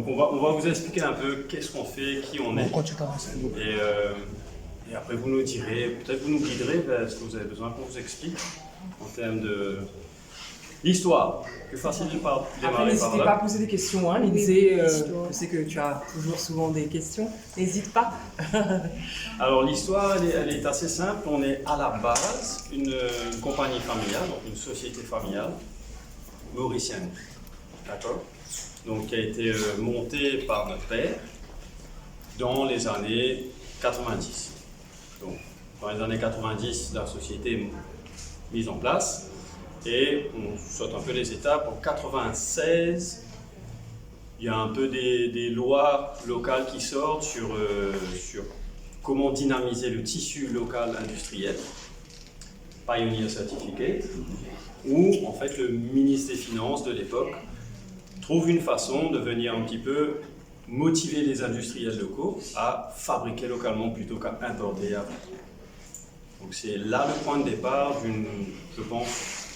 Donc on va vous expliquer un peu qu'est-ce qu'on fait, qui on est. Et après vous nous direz, peut-être vous nous guiderez vers ce que vous avez besoin qu'on vous explique en termes de l'histoire. Plus facile de démarrer Après, par n'hésitez là. pas à poser des questions, hein. Lindsay, je sais que tu as toujours souvent des questions. N'hésite pas. Alors l'histoire, elle est assez simple. On est à la base une compagnie familiale, donc une société familiale mauricienne. D'accord? Donc qui a été montée par notre père dans les années 90. Donc dans les années 90, la société est mise en place et on saute un peu les étapes. En 96, il y a un peu des lois locales qui sortent sur comment dynamiser le tissu local industriel, Pioneer Certificate, où en fait le ministre des Finances de l'époque trouve une façon de venir un petit peu motiver les industriels locaux à fabriquer localement plutôt qu'à importer et à vendre. Donc c'est là le point de départ d'une, je pense,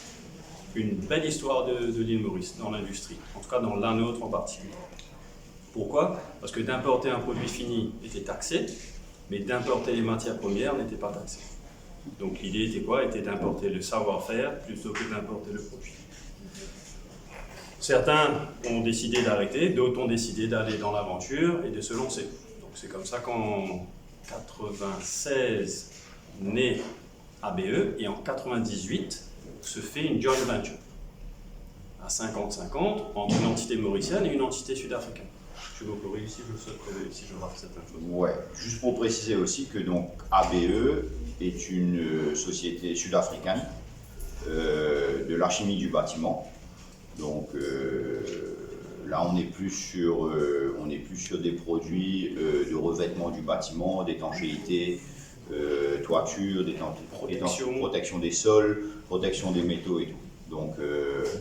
une belle histoire de l'île Maurice dans l'industrie, en tout cas dans la nôtre en particulier. Pourquoi? Parce que d'importer un produit fini était taxé, mais d'importer les matières premières n'était pas taxé. Donc l'idée était quoi? Était d'importer le savoir-faire plutôt que d'importer le produit. Certains ont décidé d'arrêter, d'autres ont décidé d'aller dans l'aventure et de se lancer. Donc c'est comme ça qu'en 96 naît ABE et en 98 se fait une joint venture à 50-50 entre une entité mauricienne et une entité sud-africaine. Je vais vous corriger si je rate certaines choses. Ouais, juste pour préciser aussi que donc ABE est une société sud-africaine de la chimie du bâtiment. Donc là, on n'est plus sur des produits de revêtement du bâtiment, d'étanchéité, toiture, protection des sols, protection des métaux et tout. Donc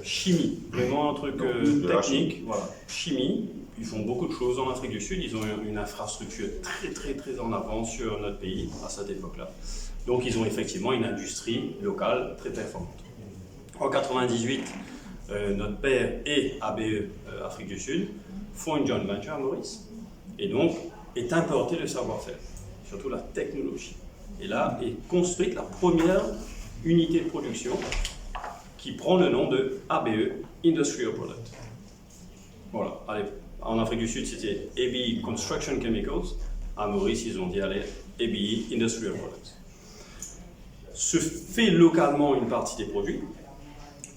chimie, vraiment un truc technique. Voilà, chimie. Ils font beaucoup de choses en Afrique du Sud. Ils ont une infrastructure très en avance sur notre pays à cette époque-là. Donc ils ont effectivement une industrie locale très performante. En 98. Notre père et ABE Afrique du Sud font une joint venture à Maurice et donc est importé le savoir-faire, surtout la technologie. Et là est construite la première unité de production qui prend le nom de ABE Industrial Product. Voilà, allez, en Afrique du Sud c'était ABE Construction Chemicals, à Maurice ils ont dit allez ABE Industrial Products. Se fait localement une partie des produits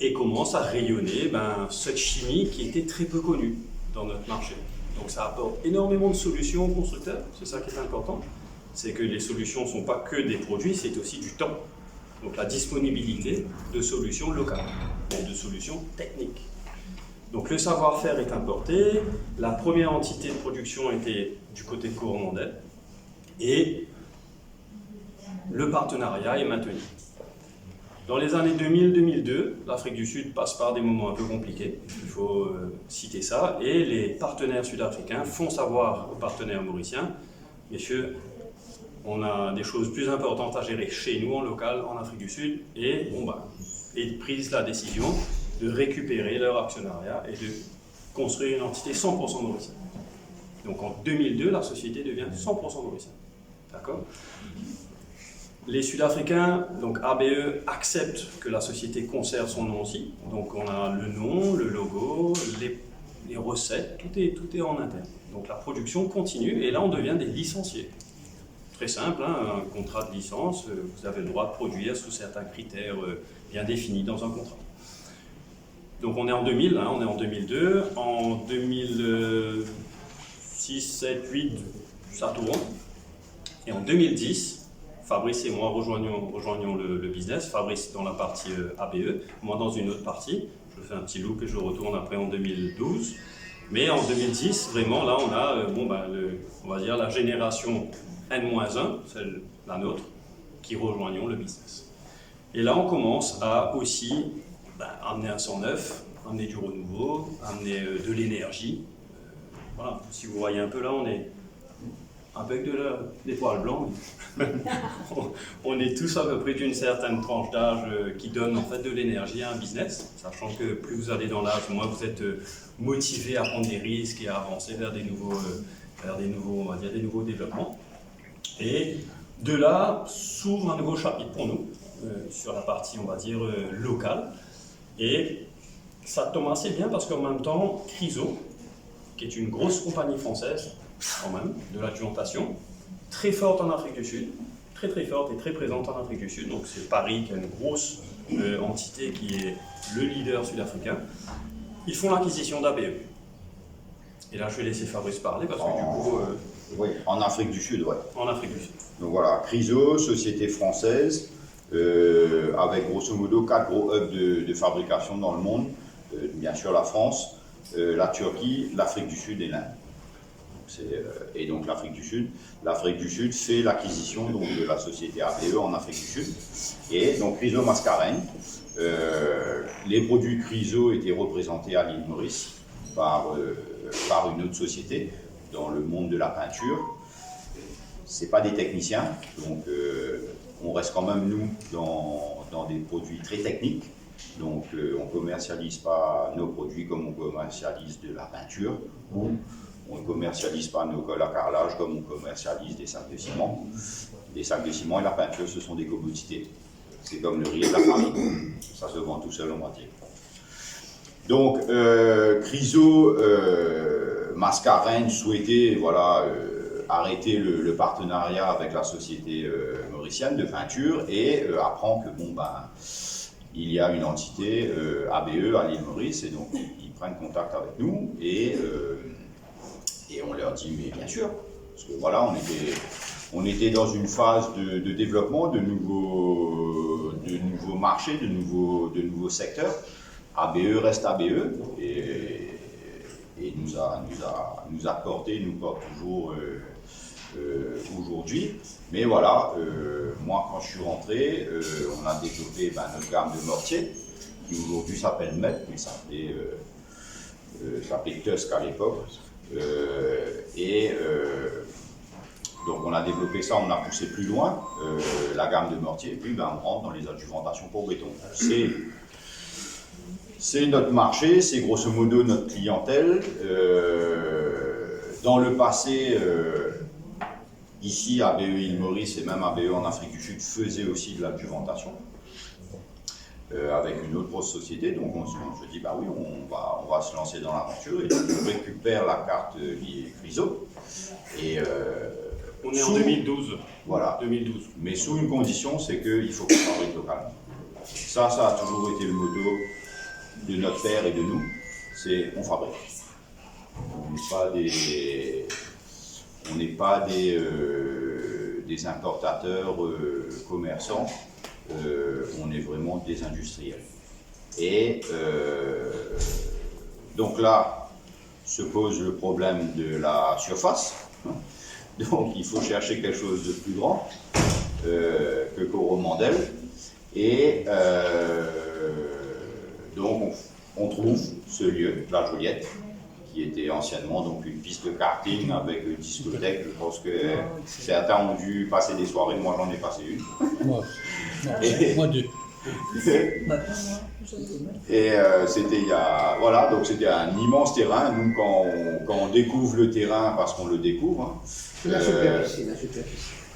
et commence à rayonner cette chimie qui était très peu connue dans notre marché. Donc ça apporte énormément de solutions aux constructeurs, c'est ça qui est important. C'est que les solutions ne sont pas que des produits, c'est aussi du temps. Donc la disponibilité de solutions locales, et de solutions techniques. Donc le savoir-faire est importé, la première entité de production était du côté de Coromandel, et le partenariat est maintenu. Dans les années 2000-2002, l'Afrique du Sud passe par des moments un peu compliqués, il faut citer ça, et les partenaires sud-africains font savoir aux partenaires mauriciens, messieurs, on a des choses plus importantes à gérer chez nous en local, en Afrique du Sud, et ils prisent la décision de récupérer leur actionnariat et de construire une entité 100% mauricienne. Donc en 2002, la société devient 100% mauricienne. D'accord ? Les Sud-Africains, donc ABE, acceptent que la société conserve son nom aussi. Donc on a le nom, le logo, les recettes, tout est en interne. Donc la production continue et là on devient des licenciés. Très simple, un contrat de licence, vous avez le droit de produire sous certains critères bien définis dans un contrat. Donc on est en 2000, on est en 2002, en 2006, 7, 8, ça tourne. Et en 2010, Fabrice et moi rejoignons le business, Fabrice dans la partie ABE, moi dans une autre partie. Je fais un petit loop et je retourne après en 2012. Mais en 2010, vraiment, là, on a on va dire la génération N-1, celle la nôtre, qui rejoignons le business. Et là, on commence à aussi amener un sang neuf, amener du renouveau, amener de l'énergie. Voilà, si vous voyez un peu là, on est avec des poils blancs, on est tous à peu près d'une certaine tranche d'âge qui donne en fait de l'énergie à un business, sachant que plus vous allez dans l'âge, moins vous êtes motivé à prendre des risques et à avancer vers des nouveaux, on va dire des nouveaux développements. Et de là s'ouvre un nouveau chapitre pour nous sur la partie, on va dire, locale. Et ça tombe assez bien parce qu'en même temps, Chryso, qui est une grosse compagnie française, quand même, de l'adjuvantation, très forte en Afrique du Sud, très très forte et très présente en Afrique du Sud. Donc c'est Paris qui a une grosse entité qui est le leader sud-africain. Ils font l'acquisition d'ABE. Et là, je vais laisser Fabrice parler parce que du coup... oui, en Afrique du Sud, ouais. En Afrique du Sud. Donc voilà, Chryso, société française, avec grosso modo 4 gros hubs de fabrication dans le monde. Bien sûr la France, la Turquie, l'Afrique du Sud et l'Inde. Et donc l'Afrique du Sud fait l'acquisition de la société ABE en Afrique du Sud. Et donc Chryso Mascarenhs, les produits Chryso étaient représentés à l'île Maurice par une autre société dans le monde de la peinture. C'est pas des techniciens, donc on reste quand même nous dans des produits très techniques. Donc on ne commercialise pas nos produits comme on commercialise de la peinture. On ne commercialise pas nos cols à carrelage comme on commercialise des sacs de ciment. Les sacs de ciment et la peinture, ce sont des commodités. C'est comme le riz et la farine. Ça se vend tout seul, on va dire. Donc, Chryso Mascarenhs souhaitait arrêter le partenariat avec la société mauricienne de peinture et apprend que il y a une entité ABE à l'île Maurice et donc ils prennent contact avec nous et on leur dit mais bien sûr, parce que voilà, on était dans une phase de développement de nouveaux marchés, de nouveaux secteurs. ABE reste ABE et nous porte toujours aujourd'hui. Mais voilà, moi quand je suis rentré, on a développé notre gamme de mortiers qui aujourd'hui s'appelle MEP, mais ça s'appelait Tusk à l'époque. Donc on a développé ça, on a poussé plus loin la gamme de mortiers, et puis on rentre dans les adjuvantations pour béton. C'est notre marché, c'est grosso modo notre clientèle. Dans le passé, ici, ABE Île Maurice et même ABE en Afrique du Sud faisaient aussi de l'adjuvantation avec une autre grosse société. Donc on se dit, bah oui, on va se lancer dans l'aventure et on récupère la carte Chryso. Et on est en 2012. Voilà. 2012. Mais sous une condition, c'est qu'il faut qu'on fabrique localement. Ça a toujours été le motto de notre père et de nous, c'est on fabrique. On n'est pas des importateurs commerçants, on est vraiment des industriels. Et donc là se pose le problème de la surface. Donc il faut chercher quelque chose de plus grand que Coromandel. Et donc on trouve ce lieu, la Joliette, qui était anciennement donc une piste de karting avec une discothèque. Je pense que certains ont dû passer des soirées, moi j'en ai passé une. Moi deux. Et c'était donc c'était un immense terrain. Nous quand on découvre le terrain, parce qu'on le découvre, la superficie.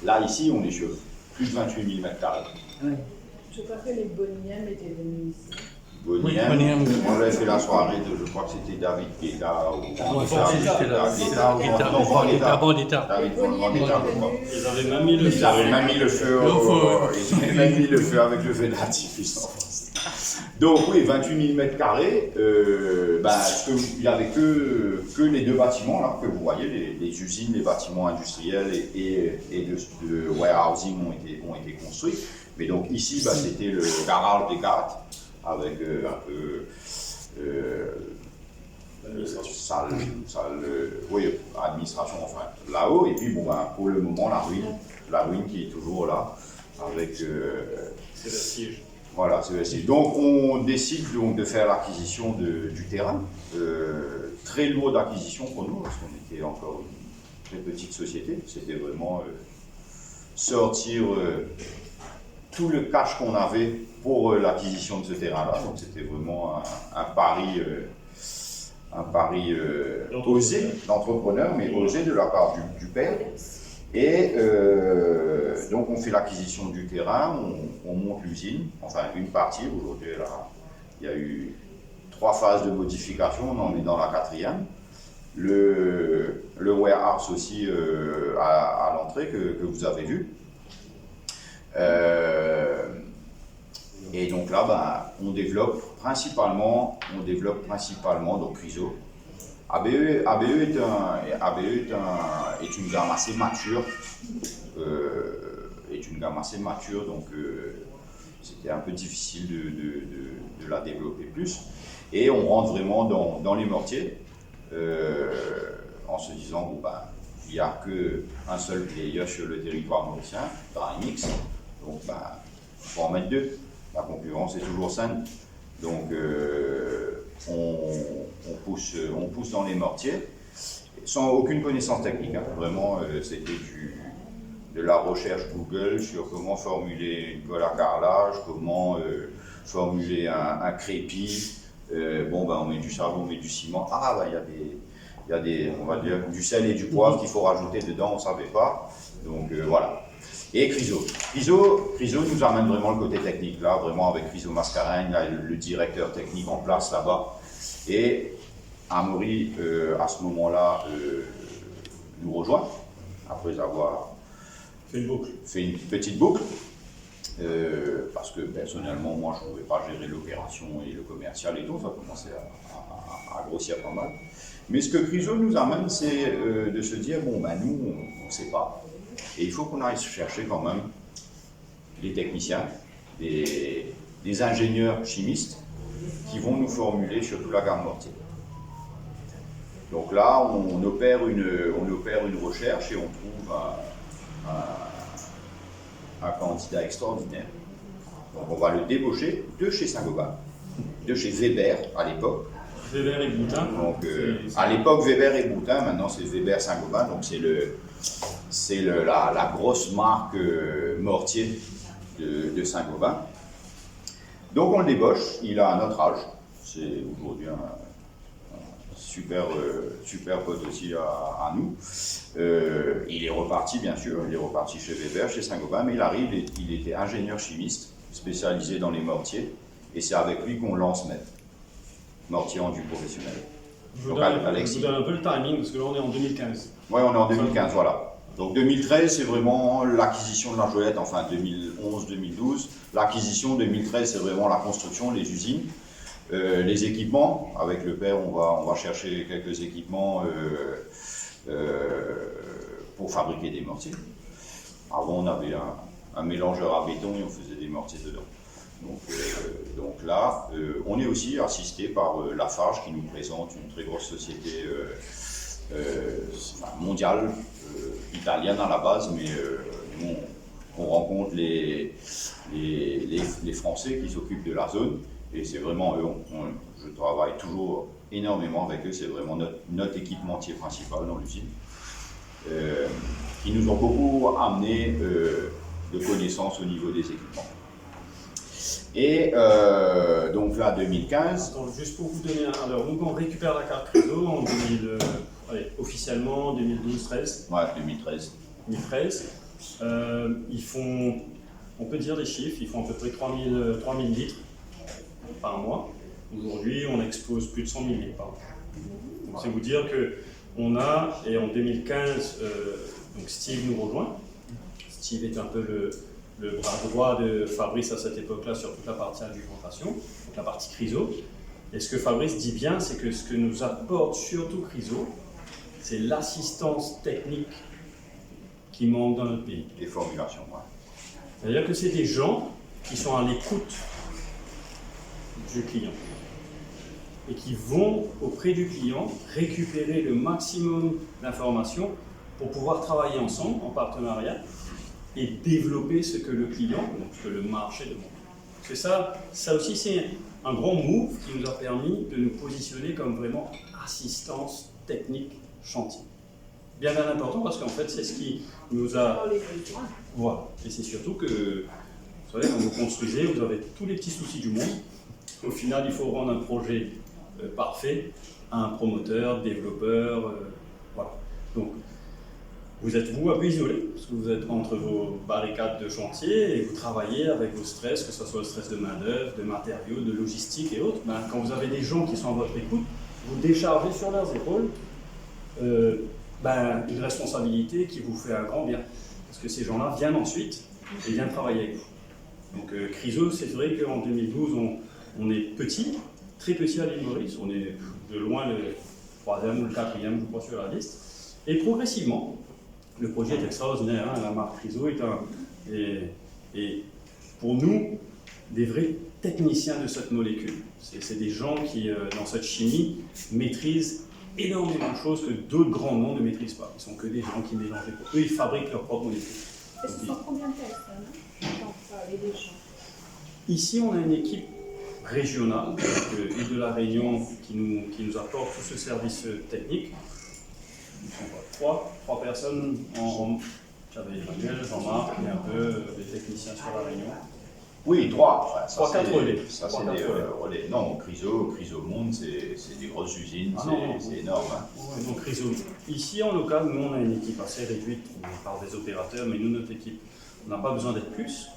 Là ici on est sur plus de 28 000 m². Oui. Je crois que les Boniem étaient venus ici. Boniem, on avait fait la soirée je crois que c'était David Guetta ou Ils avaient même mis le feu avec le feu d'artifice. Donc oui, 28 000 m², il n'y avait que les deux bâtiments là, que vous voyez, les usines, les bâtiments industriels et de warehousing ont été construits. Mais donc ici, c'était le garage des cartes, avec un peu administration, enfin là-haut. Et puis pour le moment, la ruine qui est toujours là, avec c'est vestiges. Voilà, c'est vestiges. Donc on décide donc de faire l'acquisition du terrain, très lourde acquisition pour nous, parce qu'on était encore très petite société. C'était vraiment sortir tout le cash qu'on avait pour l'acquisition de ce terrain-là. Donc c'était vraiment un pari osé d'entrepreneur, mais osé de la part du père. Et donc on fait l'acquisition du terrain, on monte l'usine, enfin une partie. Aujourd'hui, il y a eu 3 phases de modification, on en est dans la 4e. Le warehouse aussi à l'entrée que vous avez vu. Et donc là, on développe principalement donc Chryso. ABE est une gamme assez mature, donc c'était un peu difficile de la développer plus. Et on rentre vraiment dans les mortiers en se disant bon, il n'y a qu'un seul player sur le territoire mauricien, Dry-Mix, donc il faut en mettre 2. La concurrence est toujours saine. Donc on pousse dans les mortiers sans aucune connaissance technique. Vraiment, c'était de la recherche Google sur comment formuler une colle à carrelage, comment formuler un crépi. On met du charbon, on met du ciment. Il y a on va dire, du sel et du poivre qu'il faut rajouter dedans, on ne savait pas. Donc voilà. Et Chryso nous amène vraiment le côté technique, là, vraiment avec Chryso Mascarenhs, le directeur technique en place là-bas. Et Amaury, à ce moment-là, nous rejoint, après avoir fait une petite boucle, parce que personnellement, moi, je ne pouvais pas gérer l'opération et le commercial et tout, ça commençait à grossir pas mal. Mais ce que Chryso nous amène, c'est de se dire, nous, on ne sait pas. Et il faut qu'on aille chercher quand même des techniciens, des ingénieurs chimistes qui vont nous formuler sur toute la gamme mortier. Donc là, on opère une recherche et on trouve un candidat extraordinaire. Donc on va le débaucher de chez Saint-Gobain, de chez Weber à l'époque. Weber et Boutin. Donc à l'époque Weber et Boutin, maintenant c'est Weber Saint-Gobain, donc c'est la grosse marque mortier de Saint-Gobain. Donc on le débauche, il a notre âge, c'est aujourd'hui un super pote aussi à nous. Il est reparti bien sûr, il est reparti chez Weber, chez Saint-Gobain, mais il arrive, il était ingénieur chimiste, spécialisé dans les mortiers, et c'est avec lui qu'on lance MET, mortier enduit professionnel. Je vous donne un peu le timing, parce que là on est en 2015. Oui, on est en 2015, voilà. Donc 2013, c'est vraiment l'acquisition de la Joëtte, enfin 2011-2012. L'acquisition 2013, c'est vraiment la construction, les usines. Les équipements, avec le père, on va chercher quelques équipements pour fabriquer des mortiers. Avant, on avait un mélangeur à béton et on faisait des mortiers dedans. Donc là, on est aussi assisté par Lafarge qui nous présente une très grosse société mondiale, italienne à la base, mais nous, on rencontre les Français qui s'occupent de la zone. Et c'est vraiment eux, je travaille toujours énormément avec eux, c'est vraiment notre équipementier principal dans l'usine, qui nous ont beaucoup amené de connaissances au niveau des équipements. Et donc là, 2015... Attends, juste pour vous donner alors, donc on récupère la carte Chryso en officiellement 2012-13. Ouais, 2013. 2013. Ils font, on peut dire des chiffres, ils font à peu près 3000 litres par mois. Aujourd'hui, on expose plus de 100 000 litres par mois. Donc, c'est vous dire qu'on a, et en 2015, donc Steve nous rejoint. Steve est un peu le bras droit de Fabrice à cette époque-là sur toute la partie argumentation, donc la partie Chryso. Et ce que Fabrice dit bien, c'est que ce que nous apporte surtout Chryso, c'est l'assistance technique qui manque dans notre pays. Les formulations, ouais. C'est-à-dire que c'est des gens qui sont à l'écoute du client et qui vont auprès du client récupérer le maximum d'informations pour pouvoir travailler ensemble en partenariat et développer ce que le client, donc ce que le marché demande. Parce que ça aussi c'est un grand move qui nous a permis de nous positionner comme vraiment assistance technique chantier. bien important parce qu'en fait, c'est ce qui nous a... Dans les besoins. Voilà. Et c'est surtout que, vous savez, quand vous construisez, vous avez tous les petits soucis du monde. Au final, il faut rendre un projet parfait à un promoteur, développeur, voilà. Donc, vous êtes vous un peu isolé, parce que vous êtes entre vos barricades de chantier et vous travaillez avec vos stress, que ce soit le stress de main-d'œuvre, de matériaux, de logistique et autres. Ben, quand vous avez des gens qui sont à votre écoute, vous déchargez sur leurs épaules une responsabilité qui vous fait un grand bien. Parce que ces gens-là viennent ensuite et viennent travailler avec vous. Donc Chryso, c'est vrai qu'en 2012, on est petit, très petit à l'île Maurice. On est de loin le 3e ou le 4e, je crois, sur la liste. Et progressivement, le projet est extraordinaire. Hein, la marque Chryso est pour nous des vrais techniciens de cette molécule. C'est des gens qui, dans cette chimie, maîtrisent énormément de choses que d'autres grands noms ne maîtrisent pas. Ils sont que des gens qui mélangent. Eux, ils fabriquent leur propre molécule. Et ce sont combien de personnes quand vous parlez des gens? Ici, on a une équipe régionale, Île de la Réunion, qui nous apporte tout ce service technique. Ils sont trois personnes j'avais Emmanuel, Jean-Marc et un peu des techniciens sur la Réunion. Oui, 3. Enfin, 3-4 relais. Ça, c'est des relais. Non, Chryso Monde, c'est des grosses usines, c'est énorme. Hein. Ouais, donc Chryso. Ici, en local, nous, on a une équipe assez réduite par des opérateurs, mais nous, notre équipe, on n'a pas besoin d'être plus.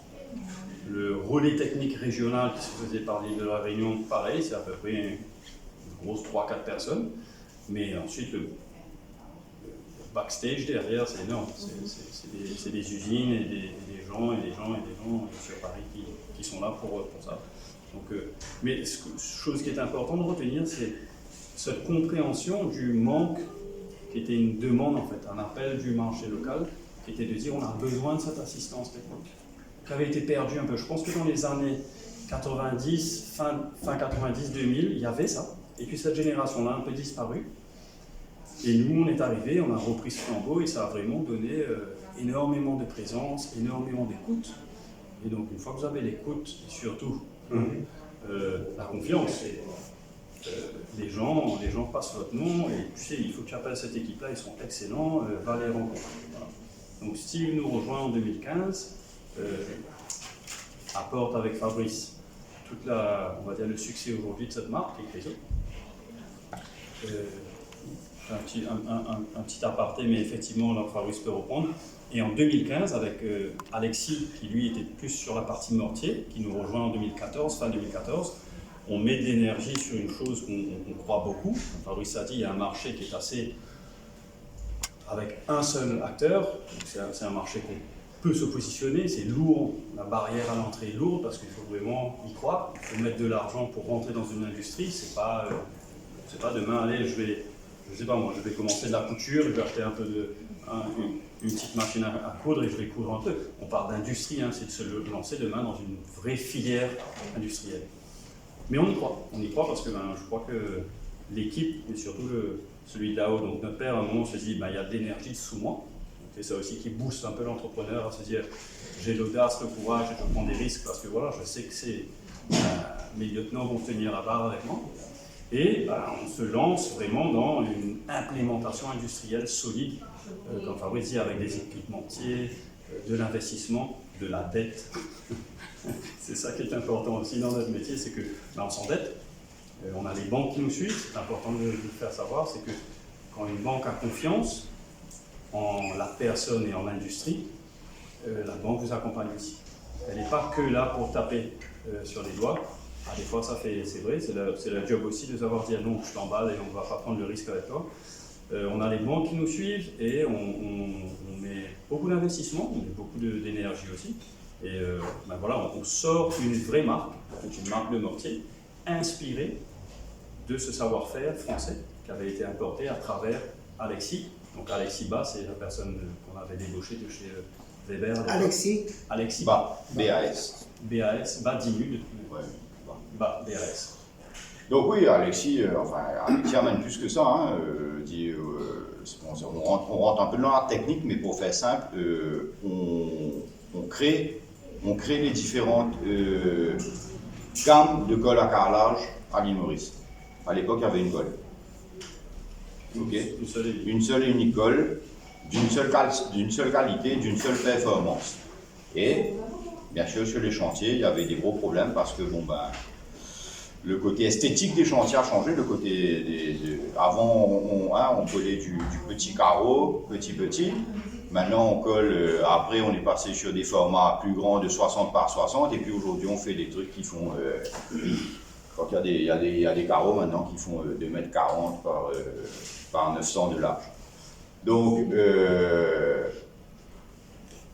Le relais technique régional qui se faisait par l'île de la Réunion, pareil, c'est à peu près une grosse 3-4 personnes. Mais ensuite, le backstage derrière, c'est énorme. C'est des usines et des gens sur Paris qui sont là pour ça. Donc, mais chose qui est importante de retenir, c'est cette compréhension du manque, qui était une demande en fait, un appel du marché local, qui était de dire on a besoin de cette assistance technique, qui avait été perdue un peu. Je pense que dans les années 90, fin 90, 2000, il y avait ça. Et puis cette génération-là a un peu disparu. Et nous, on est arrivés, on a repris ce flambeau et ça a vraiment donné énormément de présence, énormément d'écoute. Et donc, une fois que vous avez l'écoute, et surtout la confiance, les gens passent votre nom et tu sais, il faut que tu appelles cette équipe-là, ils sont excellents, va les rencontrer. Voilà. Donc, Steve nous rejoint en 2015, apporte avec Fabrice on va dire, le succès aujourd'hui de cette marque, qui est Chryso. Un petit aparté, mais effectivement, là, Fabrice peut reprendre. Et en 2015, avec Alexis, qui lui était plus sur la partie mortier, qui nous rejoint en 2014, fin 2014, on met de l'énergie sur une chose qu'on croit beaucoup. Fabrice a dit, il y a un marché qui est assez... avec un seul acteur, c'est un marché qu'on peut se positionner, c'est lourd, la barrière à l'entrée est lourde, parce qu'il faut vraiment y croire. Il faut mettre de l'argent pour rentrer dans une industrie, c'est pas demain, allez, je sais pas moi, je vais commencer de la couture, je vais acheter un peu une petite machine à coudre et je vais coudre un peu. On parle d'industrie, hein, c'est de se lancer demain dans une vraie filière industrielle. Mais on y croit parce que je crois que l'équipe, et surtout celui de là-haut, donc notre père, à un moment, se dit, il y a de l'énergie sous moi. C'est ça aussi qui booste un peu l'entrepreneur à se dire, j'ai l'audace, le courage, et je prends des risques parce que voilà, je sais que mes lieutenants vont tenir la barre avec moi. Et on se lance vraiment dans une implémentation industrielle solide, comme Fabrice dit, avec des équipementiers, de l'investissement, de la dette. C'est ça qui est important aussi dans notre métier, c'est que on s'endette, on a les banques qui nous suivent. C'est important de le faire savoir, c'est que quand une banque a confiance en la personne et en l'industrie, la banque vous accompagne aussi. Elle n'est pas que là pour taper sur les doigts. Des fois, c'est vrai, c'est le job aussi de savoir dire non, je t'emballe et on ne va pas prendre le risque avec toi. On a les banques qui nous suivent et on met beaucoup d'investissement, on met beaucoup d'énergie aussi. Et voilà, on sort une vraie marque, une marque de mortier, inspirée de ce savoir-faire français qui avait été importé à travers Alexis. Donc Alexis Bas, c'est la personne qu'on avait débauchée de chez Weber. Alexis Bas, BAS. BAS, Bas Dinu. Ouais. BAS. Donc oui, Alexis amène plus que ça. Hein, on rentre un peu dans la technique, mais pour faire simple, on crée les différentes gammes de colle à carrelage à l'île Maurice. À l'époque, il y avait une colle. Okay. Une seule et unique colle. d'une seule qualité, d'une seule performance. Et bien sûr, sur les chantiers, il y avait des gros problèmes parce que le côté esthétique des chantiers a changé. Le côté avant, on collait du petit carreau, petit. Maintenant, on colle. Après, on est passé sur des formats plus grands de 60 par 60. Et puis aujourd'hui, on fait des trucs qui font. Je crois qu'il y a des carreaux maintenant qui font 2,40 m par 900 de large. Donc,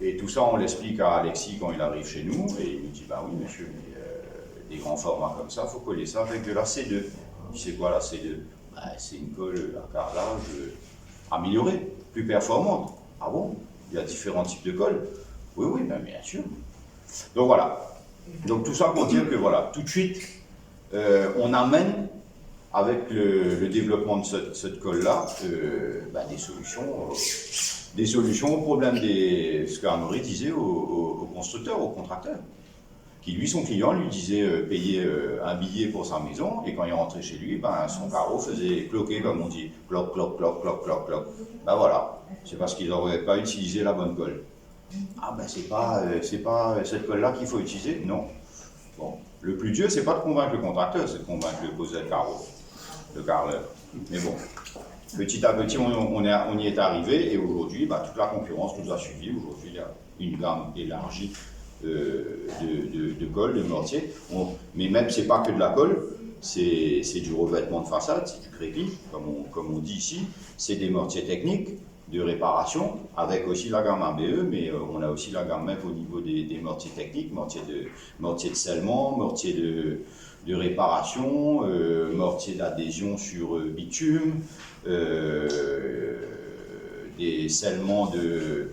et tout ça, on l'explique à Alexis quand il arrive chez nous. Et il nous dit, bah oui, monsieur, mais, des grands formats comme ça, il faut coller ça avec de la C2. Il dit, c'est quoi la C2? C'est une colle à carrelage améliorée, plus performante. Ah bon? Il y a différents types de colle? Oui, bien sûr. Donc voilà. Donc tout ça pour dire que voilà, tout de suite, on amène avec le développement de cette colle-là des solutions aux problèmes ce qu'Arnaud disait aux constructeurs, aux contracteurs, qui lui, son client, lui disait payer un billet pour sa maison, et quand il rentrait chez lui, son carreau faisait cloquer, comme on dit, cloc, cloc, cloc, cloc, cloc, cloc. Voilà, c'est parce qu'ils n'auraient pas utilisé la bonne colle. C'est pas cette colle-là qu'il faut utiliser? Non. Bon, le plus dur, c'est pas de convaincre le contracteur, c'est de convaincre le poseur de carreau, le carreleur. Mais bon, petit à petit, on y est arrivé, et aujourd'hui, toute la concurrence nous a suivis. Aujourd'hui, il y a une gamme élargie de colle, de mortier. Mais même, c'est pas que de la colle, c'est du revêtement de façade, c'est du crépi, comme on dit ici. C'est des mortiers techniques de réparation, avec aussi la gamme ABE, mais on a aussi la gamme MEF au niveau des mortiers techniques, mortiers de scellement, mortiers de réparation, mortiers d'adhésion sur bitume, des scellements de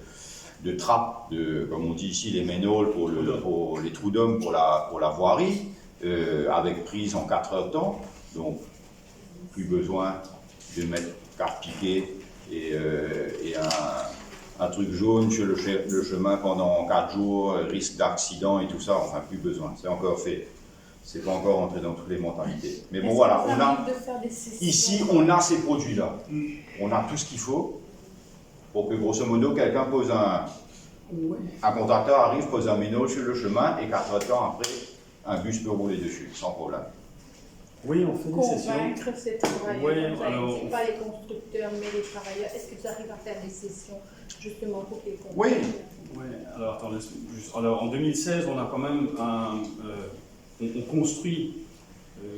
trappes, comme on dit ici, les manholes pour les trous d'hommes pour la voirie, avec prise en 4 heures de temps. Donc, plus besoin de mettre carte piquée et un truc jaune sur le chemin pendant 4 jours, risque d'accident et tout ça, enfin, plus besoin. C'est encore fait. C'est pas encore entré dans toutes les mentalités. Mais bon, voilà, ici, on a ces produits-là. On a tout ce qu'il faut pour que, grosso modo, quelqu'un pose un contracteur arrive, pose un ménol sur le chemin, et 4 heures de temps après, un bus peut rouler dessus, sans problème. Oui, on fait des sessions. Convaincre ces travailleurs, alors, c'est pas les constructeurs, mais les travailleurs. Est-ce que tu arrives à faire des sessions, justement, pour les convaincre? Oui, alors attendez, alors en 2016, on a quand même on construit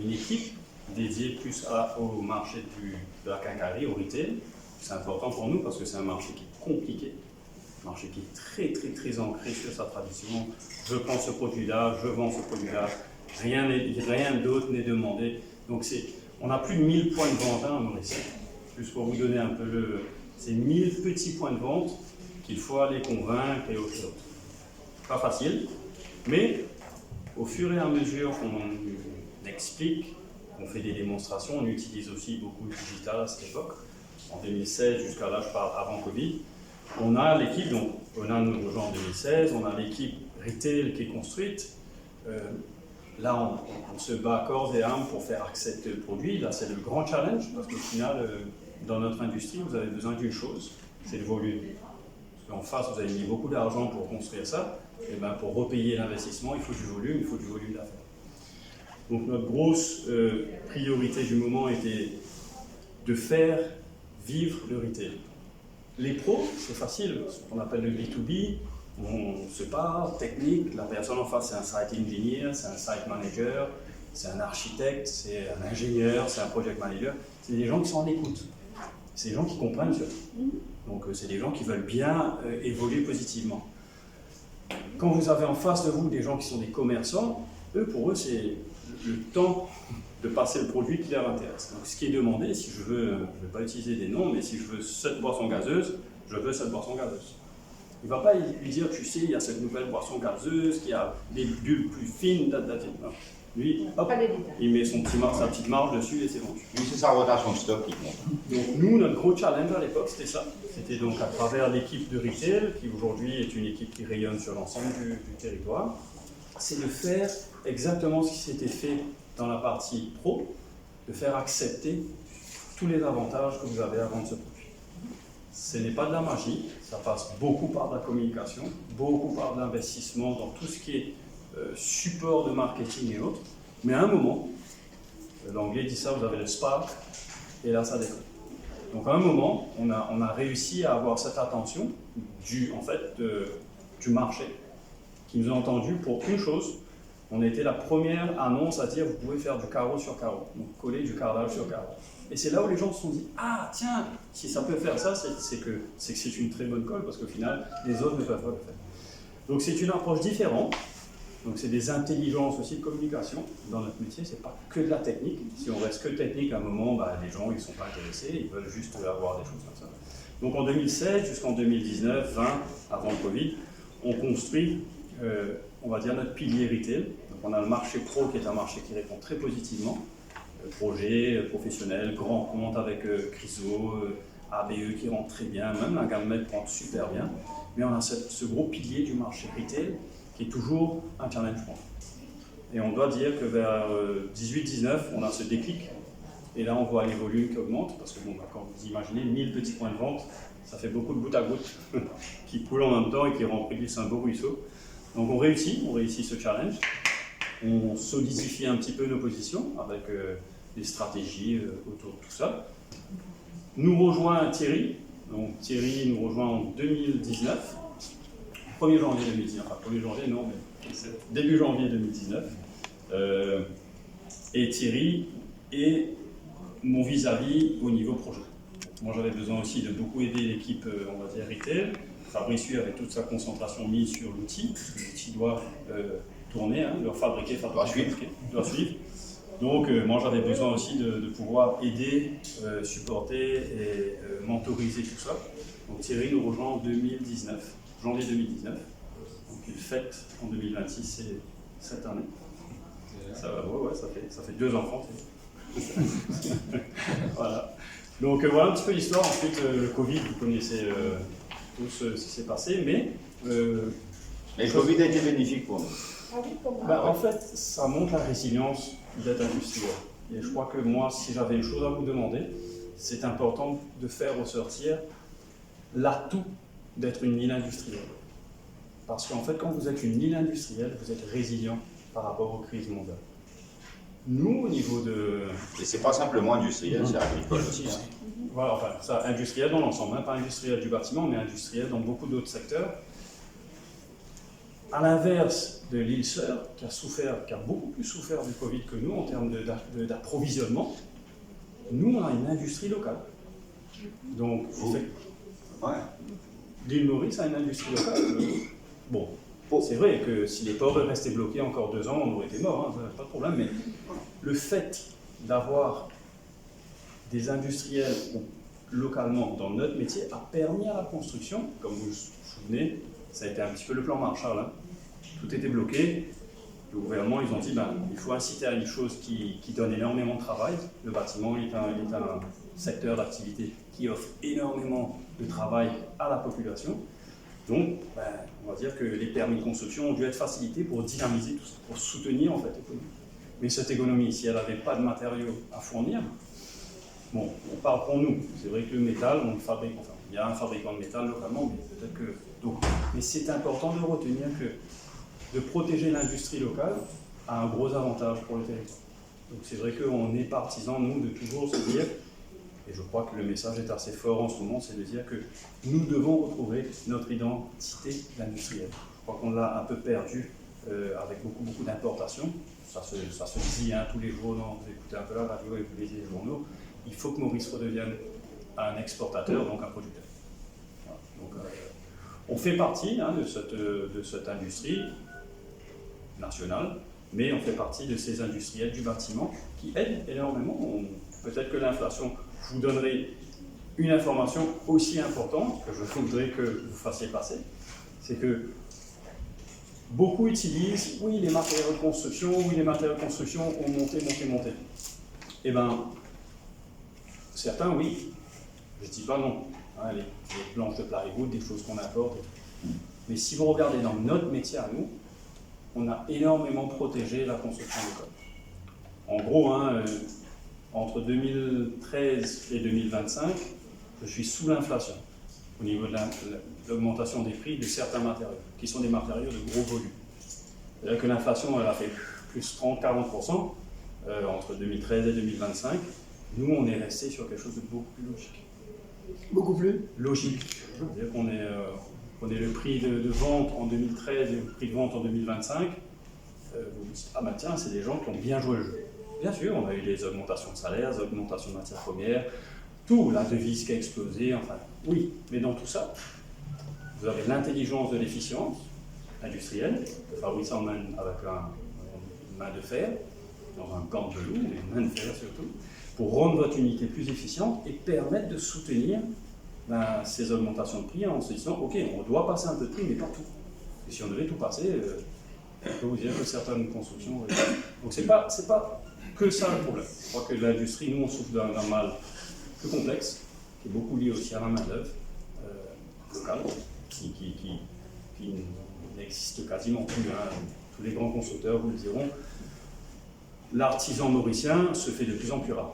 une équipe dédiée plus au marché de la quincaillerie, au retail. C'est important pour nous parce que c'est un marché qui est compliqué, un marché qui est très très très ancré sur sa tradition. Je prends ce produit-là, je vends ce produit-là, rien d'autre n'est demandé. Donc on a plus de 1000 points de vente à Mauricie. Juste pour vous donner un peu c'est 1000 petits points de vente qu'il faut aller convaincre et autres. Pas facile, mais au fur et à mesure qu'on explique, qu'on fait des démonstrations, on utilise aussi beaucoup de digital à cette époque. En 2016, jusqu'à là, je parle avant Covid, on a l'équipe, donc on a nous rejoint en 2016, on a l'équipe retail qui est construite. Là, on se bat corps et âme pour faire accepter le produit. Là, c'est le grand challenge, parce qu'au final, dans notre industrie, vous avez besoin d'une chose, c'est le volume. Parce qu'en face, vous avez mis beaucoup d'argent pour construire ça, et bien pour repayer l'investissement, il faut du volume d'affaires. Donc notre grosse priorité du moment était de faire vivre le retail. Les pros, c'est facile, ce qu'on appelle le B2B, on se parle, technique, la personne en face c'est un site engineer, c'est un site manager, c'est un architecte, c'est un ingénieur, c'est un project manager, c'est des gens qui sont en écoute, c'est des gens qui comprennent ça. Donc c'est des gens qui veulent bien évoluer positivement. Quand vous avez en face de vous des gens qui sont des commerçants, pour eux c'est le temps de passer le produit qui leur intéresse. Donc ce qui est demandé, si je veux, je ne vais pas utiliser des noms, mais si je veux cette boisson gazeuse, je veux cette boisson gazeuse. Il ne va pas lui dire, tu sais, il y a cette nouvelle boisson gazeuse qui a des bulles plus fines, non. Lui, hop, il met sa petite marge dessus et c'est vendu. Lui, c'est sa rotation de stock qui compte. Donc nous, notre gros challenge à l'époque, c'était ça. C'était donc à travers l'équipe de retail, qui aujourd'hui est une équipe qui rayonne sur l'ensemble du territoire, c'est de faire exactement ce qui s'était fait dans la partie pro, de faire accepter tous les avantages que vous avez à vendre ce produit. ce n'est pas de la magie, ça passe beaucoup par de la communication, beaucoup par de l'investissement dans tout ce qui est support de marketing et autres. Mais à un moment, l'anglais dit ça, vous avez le spark, et là ça décolle. Donc à un moment, on a réussi à avoir cette attention du marché, qui nous a entendu pour une chose. On a été la première annonce à dire vous pouvez faire du carreau sur carreau, donc coller du carrelage sur carreau. Et c'est là où les gens se sont dit ah tiens, si ça peut faire ça, c'est que c'est une très bonne colle parce qu'au final les autres ne peuvent pas le faire. Donc c'est une approche différente. Donc c'est des intelligences aussi de communication dans notre métier. C'est pas que de la technique. Si on reste que technique, à un moment, les gens ils sont pas intéressés, ils veulent juste avoir des choses comme ça. Donc en 2016 jusqu'en 2019, 20 avant le Covid, on construit on va dire notre pilier retail. Donc on a le marché pro qui est un marché qui répond très positivement. Projet, professionnel, grand compte avec Chryso, ABE qui rentre très bien, même la gamme Med rentre super bien. Mais on a ce gros pilier du marché retail qui est toujours un challenge point. Et on doit dire que vers 18-19, on a ce déclic. Et là, on voit les volumes qui augmentent, parce que quand vous imaginez 1000 petits points de vente, ça fait beaucoup de goutte à goutte qui coulent en même temps et qui remplissent un beau ruisseau. Donc on réussit ce challenge. On solidifie un petit peu nos positions avec des stratégies autour de tout ça. Nous rejoint Thierry. Donc Thierry nous rejoint en 2019. 1er janvier 2019. Enfin, 1er janvier, non, mais c'est début janvier 2019. Et Thierry est mon vis-à-vis au niveau projet. Moi, j'avais besoin aussi de beaucoup aider l'équipe, on va dire, retail. Fabrice, lui, avec toute sa concentration mise sur l'outil. L'outil doit tourner, doit fabriquer, doit suivre. Donc, moi, j'avais besoin aussi de pouvoir aider, supporter et mentoriser tout ça. Donc, Thierry nous rejoint en 2019, janvier 2019. Donc, il fête en 2026, c'est cette année. Ça va, ouais, ça fait 2 enfants. Voilà. Donc, voilà un petit peu l'histoire. Ensuite, le Covid, vous connaissez tout ce qui s'est passé, mais... le Covid a été bénéfique pour nous. En fait, ça montre la résilience d'être industriel. Et je crois que moi, si j'avais une chose à vous demander, c'est important de faire ressortir l'atout d'être une île industrielle. Parce qu'en fait, quand vous êtes une île industrielle, vous êtes résilient par rapport aux crises mondiales. Nous, au niveau de... Et c'est pas simplement industriel, c'est agricole aussi. Voilà, enfin, ça, industriel dans l'ensemble, pas industriel du bâtiment, mais industriel dans beaucoup d'autres secteurs. À l'inverse de l'île sœur, qui a beaucoup plus souffert du Covid que nous en termes d'approvisionnement, nous, on a une industrie locale. Donc, l'île Maurice a une industrie locale. Bon, c'est vrai que si les ports restaient bloqués encore 2 ans, on aurait été morts, pas de problème, mais le fait d'avoir des industriels localement dans notre métier a permis à la construction, comme vous vous souvenez, ça a été un petit peu le plan Marshall. Tout était bloqué. Le gouvernement, ils ont dit il faut inciter à une chose qui donne énormément de travail. Le bâtiment est un secteur d'activité qui offre énormément de travail à la population. Donc, on va dire que les permis de construction ont dû être facilités pour dynamiser tout ça, pour soutenir en fait l'économie. Mais cette économie, si elle n'avait pas de matériaux à fournir, bon, on parle pour nous. C'est vrai que le métal, on le fabrique. Enfin, il y a un fabricant de métal localement, mais peut-être que. Donc, mais c'est important de retenir que de protéger l'industrie locale a un gros avantage pour le territoire. Donc, c'est vrai qu'on est partisans, nous, de toujours se dire, et je crois que le message est assez fort en ce moment, c'est de dire que nous devons retrouver notre identité d'industriel. Je crois qu'on l'a un peu perdu avec beaucoup d'importations. Ça se dit tous les jours, vous écoutez un peu la radio et vous lisez les journaux. Il faut que Maurice redevienne un exportateur, donc un producteur. Voilà. Donc, on fait partie de cette industrie nationale, mais on fait partie de ces industriels du bâtiment qui aident énormément. Peut-être que l'inflation, je vous donnerai une information aussi importante que je voudrais que vous fassiez passer, c'est que beaucoup utilisent, oui, les matériaux de construction, ont monté. Eh bien, certains, oui. Je ne dis pas non. Les planches de plywood, des choses qu'on apporte. Mais si vous regardez dans notre métier à nous, on a énormément protégé la construction locale. En gros, entre 2013 et 2025, je suis sous l'inflation. au niveau de l'augmentation des prix de certains matériaux, qui sont des matériaux de gros volume. C'est-à-dire que l'inflation, elle a fait plus 30-40% entre 2013 et 2025. Nous, on est resté sur quelque chose de beaucoup plus logique. Beaucoup plus. Logique. C'est-à-dire qu'on est, le prix de vente en 2013 et le prix de vente en 2025. Vous dites, ah bah tiens, c'est des gens qui ont bien joué le jeu. Bien sûr, on a eu des augmentations de salaires, des augmentations de matières premières, tout, la devise qui a explosé, enfin, oui. Mais dans tout ça, vous avez l'intelligence de l'efficience industrielle, de fabriquer ça avec une main de fer, dans un gant de velours, mais une main de fer surtout, pour rendre votre unité plus efficiente et permettre de soutenir ces augmentations de prix en se disant, ok, on doit passer un peu de prix, mais pas tout. Et si on devait tout passer, je peux vous dire que certaines constructions... Donc c'est pas que ça le problème. Je crois que l'industrie, nous, on souffre d'un mal plus complexe, qui est beaucoup lié aussi à la main-d'œuvre locale, qui n'existe quasiment plus. Hein. Tous les grands constructeurs vous le diront. L'artisan mauricien se fait de plus en plus rare.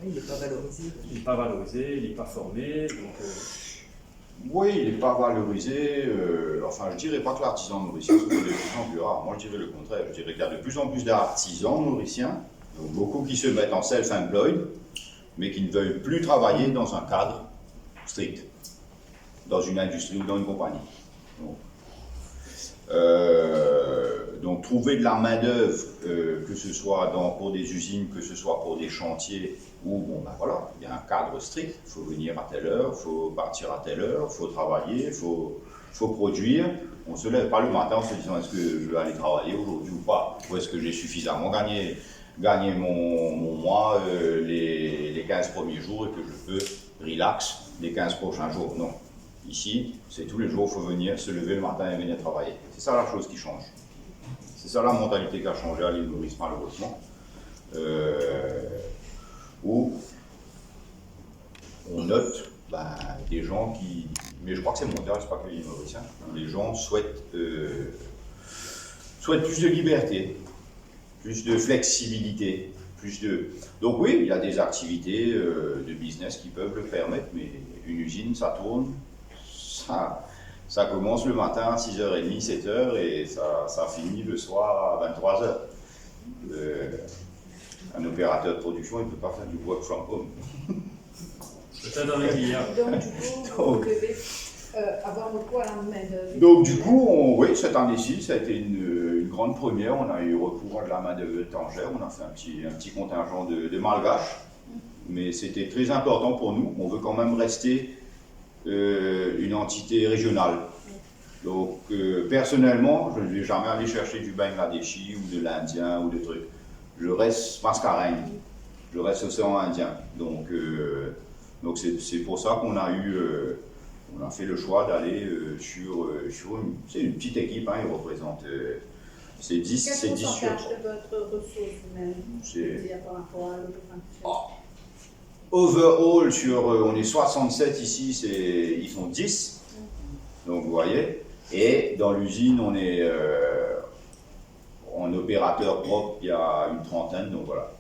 Il n'est pas valorisé. Il n'est pas valorisé, il n'est pas formé. Donc, oui, il n'est pas valorisé. Enfin, je ne dirais pas que l'artisan mauricien se fait de plus en plus rare. Moi, je dirais le contraire. Je dirais qu'il y a de plus en plus d'artisans mauriciens, donc beaucoup qui se mettent en self-employed, mais qui ne veulent plus travailler dans un cadre strict, dans une industrie ou dans une compagnie. Donc trouver de la main-d'œuvre, que ce soit pour des usines, que ce soit pour des chantiers, où bon ben voilà, il y a un cadre strict, il faut venir à telle heure, il faut partir à telle heure, il faut travailler, il faut produire. On ne se lève pas le matin en se disant est-ce que je vais aller travailler aujourd'hui ou pas, ou est-ce que j'ai suffisamment gagné mon mois les 15 premiers jours et que je peux relax les 15 prochains jours. Non. Ici, c'est tous les jours, il faut venir se lever le matin et venir travailler. C'est ça la chose qui change. C'est ça la mentalité qui a changé à l'île Maurice, malheureusement. Où on note des gens qui... Mais je crois que c'est mondial, c'est pas que l'île Maurice. Où les gens souhaitent plus de liberté, plus de flexibilité, Donc oui, il y a des activités de business qui peuvent le permettre, mais une usine, ça tourne. Ça commence le matin à 6h30, 7h et ça finit le soir à 23h. Un opérateur de production, il ne peut pas faire du work from home. Peut-être avec l'IA. Donc, du coup, vous devez avoir recours à la main-d'œuvre. Donc, du coup, oui, cette année-ci, ça a été une grande première. On a eu recours à de la main-d'œuvre étrangère. On a fait un petit contingent de malgaches. Mais c'était très important pour nous. On veut quand même rester une entité régionale. Donc, personnellement, je ne vais jamais aller chercher du Bangladeshi ou de l'Indien ou de trucs. Je reste mascarengue, je reste océan Indien. Donc c'est pour ça qu'on a on a fait le choix d'aller sur une petite équipe, hein, ils représentent c'est 10 sur... Quel pourcentage de votre ressource humaine par rapport à l'autre? Overall, on est 67 ici, ils sont 10, donc vous voyez, et dans l'usine, on est en opérateur propre, il y a une trentaine, donc voilà,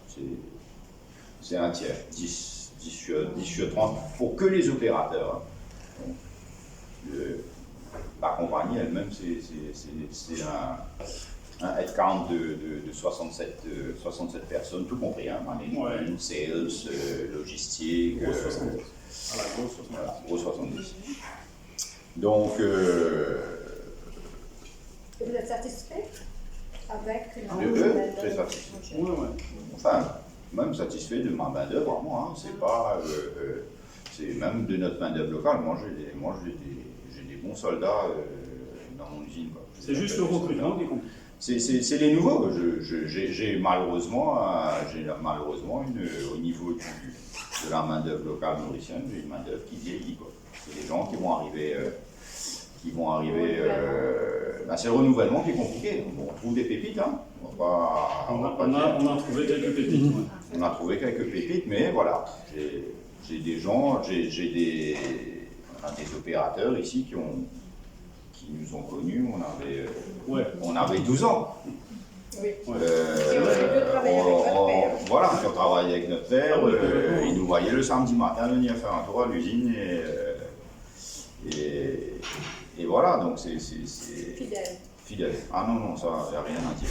c'est un tiers, 10 sur 30, pour que les opérateurs. Hein. La compagnie elle-même, c'est un headcount de 67 personnes, tout compris, hein, management, sales, logistique, gros 70. Voilà, gros 70. Donc, Et vous êtes satisfait avec très satisfait. Ouais. Enfin, même satisfait de ma main-d'œuvre, moi, hein, c'est pas. C'est même de notre main-d'œuvre locale. Moi, j'ai des bons soldats dans mon usine. C'est juste le recrutement qui compte. C'est les nouveaux. J'ai malheureusement, au niveau de la main-d'œuvre locale mauricienne, j'ai une main-d'œuvre qui vieillit. C'est des gens qui vont arriver. C'est le renouvellement qui est compliqué. On trouve des pépites, hein. On a trouvé quelques pépites. Ouais. On a trouvé quelques pépites, mais voilà. J'ai des gens, des opérateurs ici qui nous ont connus. On avait 12 ans. Oui. Qui ont travaillé avec notre père. Ils nous voyaient le samedi matin venir faire un tour à l'usine Et voilà, donc c'est Fidèle. fidèle. Ah non, ça, il n'y a rien à dire.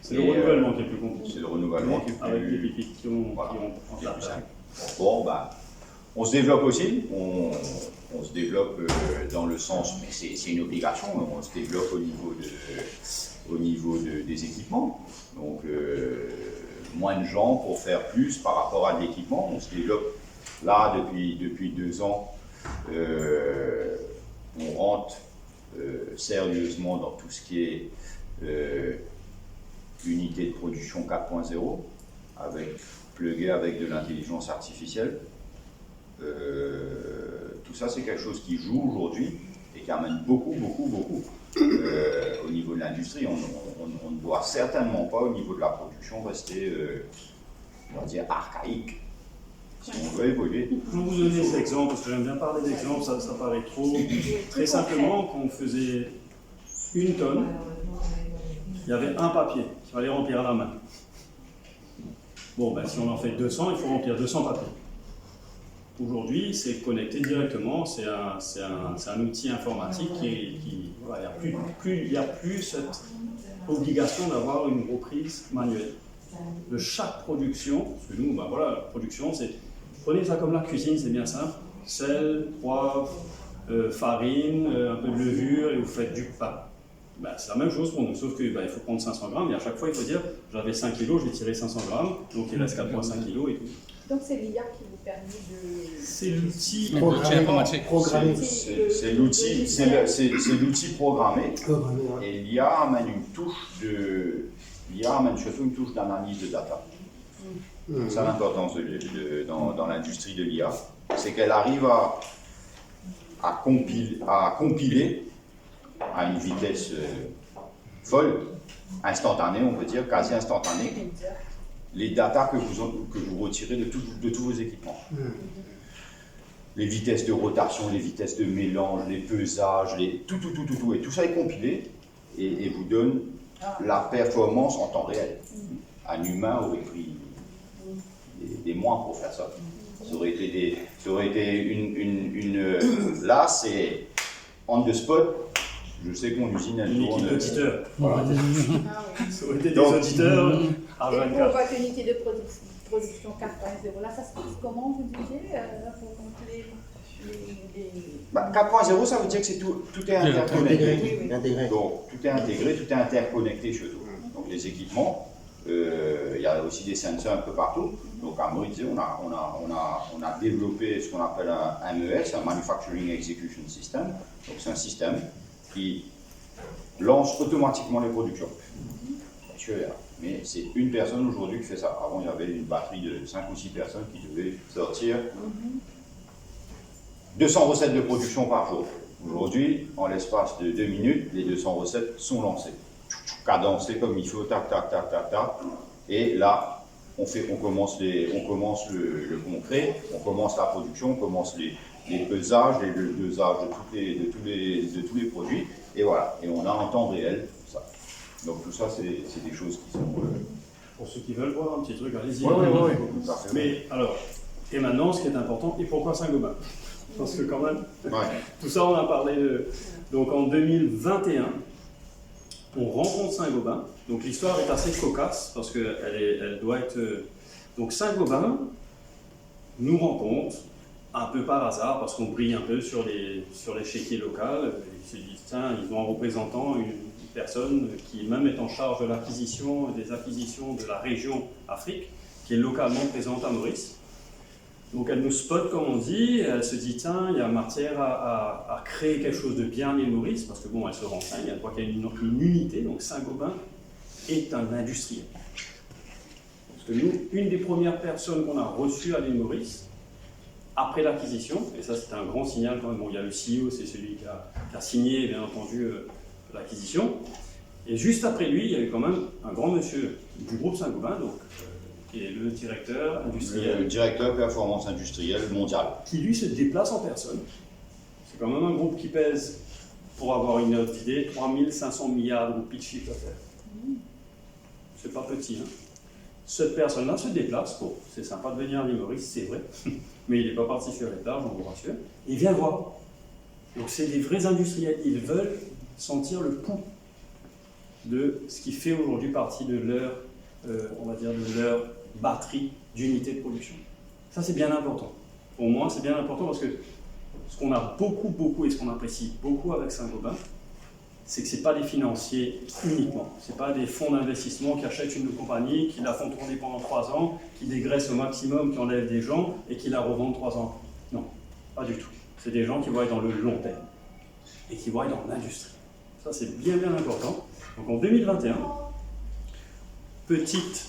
C'est le renouvellement qui est plus compliqué. C'est le renouvellement qui est Avec les plus... pépites qui ont Voilà. en qui est plus place. simple. Bon, bah, on se développe aussi, on se développe dans le sens, mais c'est une obligation, on se développe au niveau des équipements. Donc, moins de gens pour faire plus par rapport à de l'équipement. On se développe là depuis 2 ans. On rentre sérieusement dans tout ce qui est unité de production 4.0, plugué avec de l'intelligence artificielle. Tout ça, c'est quelque chose qui joue aujourd'hui et qui amène beaucoup. Au niveau de l'industrie, on ne doit certainement pas, au niveau de la production, rester, on va dire, archaïque. Si on veut évoluer. Je vais vous donner des exemples, parce que j'aime bien parler d'exemples, ça paraît trop. Très simplement, quand on faisait 1 tonne, il y avait un papier qu'il fallait remplir à la main. Bon, ben, si on en fait 200, il faut remplir 200 papiers. Aujourd'hui, c'est connecté directement, c'est un outil informatique voilà, il n'y a plus cette obligation d'avoir une reprise manuelle. De chaque production, parce que nous, ben voilà, la production, c'est, prenez ça comme la cuisine, c'est bien simple, sel, poivre, farine, un peu de levure, et vous faites du pain. Ben, c'est la même chose pour nous, sauf qu'il il faut prendre 500 grammes, et à chaque fois, il faut dire, j'avais 5 kg, j'ai tiré 500 grammes, donc il reste 4,5 kg et tout. Donc c'est l'IA qui vous permet de... C'est l'outil informatique. Programmé. C'est l'outil programmé. Et l'IA amène surtout une touche d'analyse de data. C'est ça l'importance dans l'industrie de l'IA. C'est qu'elle arrive à compiler à une vitesse folle, instantanée, on peut dire, quasi instantanée, les datas que vous retirez de tous vos équipements. Les vitesses de rotation, les vitesses de mélange, les pesages, tout. Et tout ça est compilé et vous donne la performance en temps réel. Un humain aurait pris des mois pour faire ça. Ça aurait été là, c'est on the spot. Je sais que mon usine, elle une tourne. équipe d'auditeurs. Voilà. Ça aurait été des Donc, auditeurs à Et pour 24. votre unité de production 4.0, là, ça se passe comment, vous disiez, pour compter les... 4.0, ça veut dire que tout est interconnecté. Intégré. Donc, tout est intégré, tout est interconnecté chez nous. Donc, les équipements, il y a aussi des sensors un peu partout. Donc, à Maurice, on a développé ce qu'on appelle un MES, un Manufacturing Execution System. Donc, c'est un système qui lance automatiquement les productions. Bien sûr, mais c'est une personne aujourd'hui qui fait ça. Avant, il y avait une batterie de 5 ou 6 personnes qui devaient sortir 200 recettes de production par jour. Aujourd'hui, en l'espace de 2 minutes, les 200 recettes sont lancées. Cadencées comme il faut, tac. Et là, on commence le concret, on commence la production, on commence les pesages, le dosage de tous les produits. Et voilà, et on a en temps réel ça. Donc tout ça, c'est des choses qui sont... Pour ceux qui veulent voir un petit truc, allez-y. Oui. Mais alors, et maintenant, ce qui est important, et pourquoi Saint-Gobain? Parce que quand même, tout ça, on a parlé de... Donc en 2021, on rencontre Saint-Gobain. Donc l'histoire est assez cocasse, parce qu'elle doit être... Donc Saint-Gobain nous rencontre, un peu par hasard, parce qu'on brille un peu sur l'échiquier local. Ils se disent, tiens, ils ont un représentant, une personne qui même est en charge de l'acquisition, des acquisitions de la région Afrique, qui est localement présente à Maurice. Donc elle nous spot, comme on dit, elle se dit, tiens, il y a matière à créer quelque chose de bien à l'île Maurice, parce que bon, elle se renseigne, elle voit qu'il y a une unité, donc Saint-Gobain est un industriel. Parce que nous, une des premières personnes qu'on a reçues à l'île Maurice, après l'acquisition, et ça c'est un grand signal quand même, bon, il y a le CEO, c'est celui qui a signé bien entendu l'acquisition, et juste après lui, il y a eu quand même un grand monsieur du groupe Saint-Gobain, donc, qui est le directeur industriel. Le directeur performance industrielle mondiale. Qui lui se déplace en personne. C'est quand même un groupe qui pèse, pour avoir une autre idée, 3500 milliards de roupies de chiffre d'affaires. C'est pas petit, hein. Cette personne-là se déplace, bon, c'est sympa de venir à l'île Maurice, c'est vrai, mais il n'est pas parti sur l'étage, on vous rassure, et il vient voir. Donc c'est des vrais industriels, ils veulent sentir le pouls de ce qui fait aujourd'hui partie de leur, on va dire, de leur batterie d'unités de production. Ça c'est bien important. Pour moi c'est bien important parce que ce qu'on a beaucoup et ce qu'on apprécie beaucoup avec Saint-Gobain, c'est que ce n'est pas des financiers uniquement. Ce n'est pas des fonds d'investissement qui achètent une compagnie, qui la font tourner pendant 3 ans, qui dégraissent au maximum, qui enlèvent des gens et qui la revendent 3 ans. Non, pas du tout. C'est des gens qui vont être dans le long terme et qui vont être dans l'industrie. Ça, c'est bien important. Donc en 2021, petite